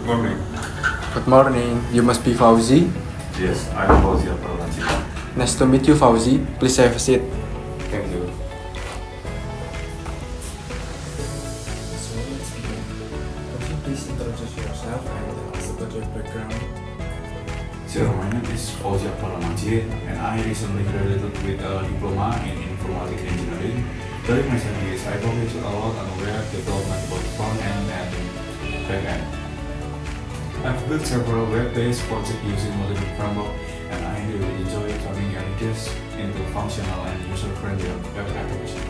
Good morning. Good morning. You must be Fauzy. Yes, I'm Fauzy. Nice to meet you, Fauzy. Please have a seat. Thank you. So let's begin. Could you please introduce yourself and tell us about your background? Sure, my name is Fauzy and I recently graduated with a diploma in informatic engineering. During my studies, I focused a lot on web development, both front end and back end. I've built several web-based projects using multiple frameworks, and I really enjoy turning ideas into functional and user-friendly web applications.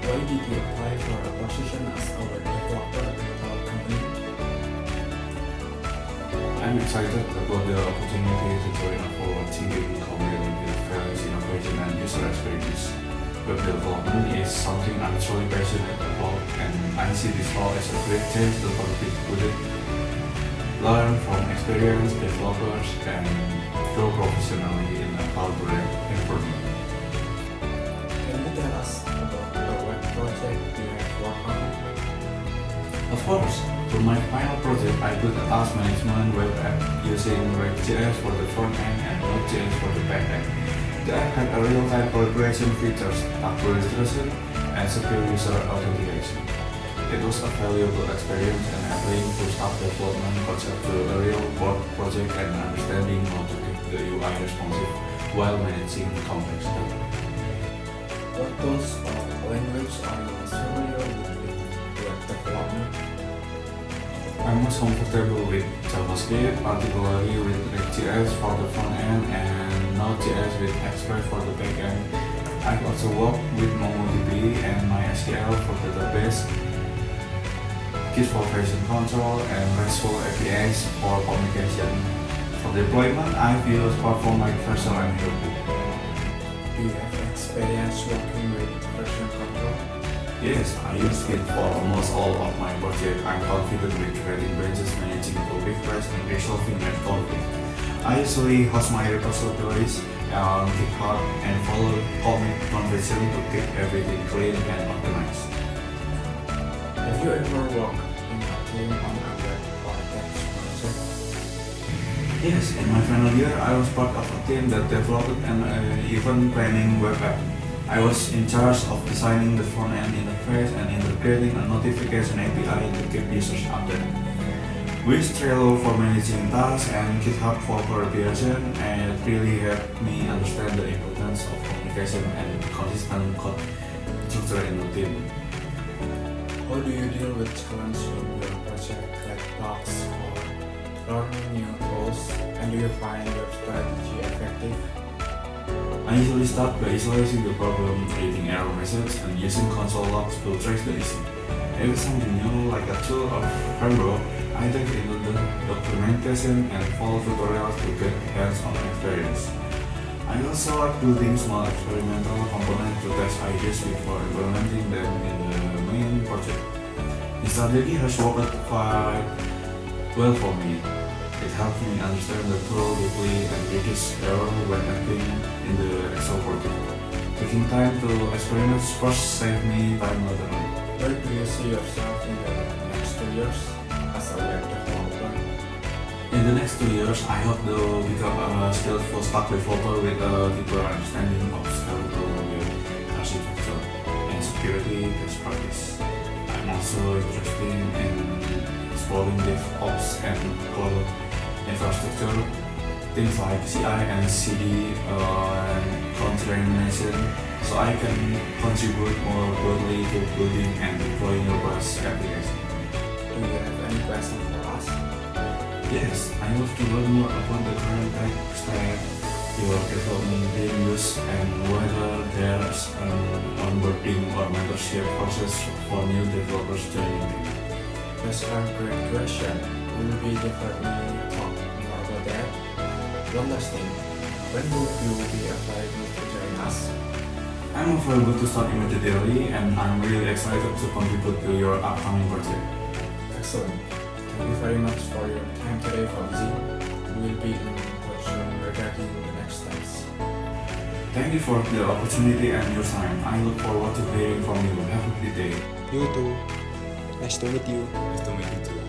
Why did you apply for a position as a web developer at our company? I'm excited about the opportunity to join a forward-thinking community with various innovation and user experience. Web development is something I'm truly passionate about, and I see this role as a great chance to contribute to it, learn from experienced developers, and grow professionally in a collaborative environment. Can you tell us about the web project you have worked on? Of course, for my final project, I built a task management web app using React.js for the front end and Node.js for the back end. The app had a real-time collaboration features, task registration, and secure user authentication. It was a valuable experience enabling full-stack development concept to a real world project and understanding how to keep the UI responsive while managing complex data. What tools or language are you most familiar with web development? I'm most comfortable with JavaScript, particularly with React.js for the front end and Node.js with Express for the back end. I've also worked with MongoDB and MySQL for database, Git for version control, and RESTful APIs for communication. For deployment, I've used Platform like Vercel and Heroku. Do you have experience working with version control? Yes, I use Git for almost all of my projects. I'm confident with creating branches, managing pull requests, and resolving net conflict. I usually host my repositories on GitHub and follow commit convention to keep everything clean and organized. Have you ever worked in a team on a web or text project? Yes, in my final year, I was part of a team that developed an event planning web app. I was in charge of designing the front-end interface and integrating a notification API to keep users updated. We used Trello for managing tasks and GitHub for collaboration, and it really helped me understand the importance of communication and consistent code structure in the team. How do you deal with challenges in your project like bugs or learning new tools? And do you find your strategy effective? I usually start by isolating the problem, reading error messages, and using console logs to trace the issue. If it's something new, like a tool or framework, I dive into the documentation and follow tutorials to get hands-on experience. I also like building small experimental components to test ideas before implementing them in the main project. This strategy has worked quite well for me. It helps me understand the tool deeply and reduce error when acting in the actual project. Taking time to experiment first saves me time later on. Where do you see yourself in the next 2 years as a web developer? In the next 2 years, I hope to become a skilled full-stack developer with a deeper understanding of scalable web architecture and security best practice. I'm also interested in exploring DevOps and cloud infrastructure, things like CI and CD and containerization, so I can contribute more broadly to building and deploying robust applications. Do you have any questions for us? Yes, I love to learn more about the current tech stack your development team use and whether there's an onboarding or mentorship process for new developers joining the team. That's a great question. We will be definitely talk more about that. One last thing. When will you be available to join us? I'm available to start immediately, and I'm really excited to contribute to your upcoming project. Excellent. Thank you very much for your time today, Fauzy. We will be in touch regarding the next steps. Thank you for the opportunity and your time. I look forward to hearing from you. Have a good day. You too. Nice to meet you. Nice to meet you too.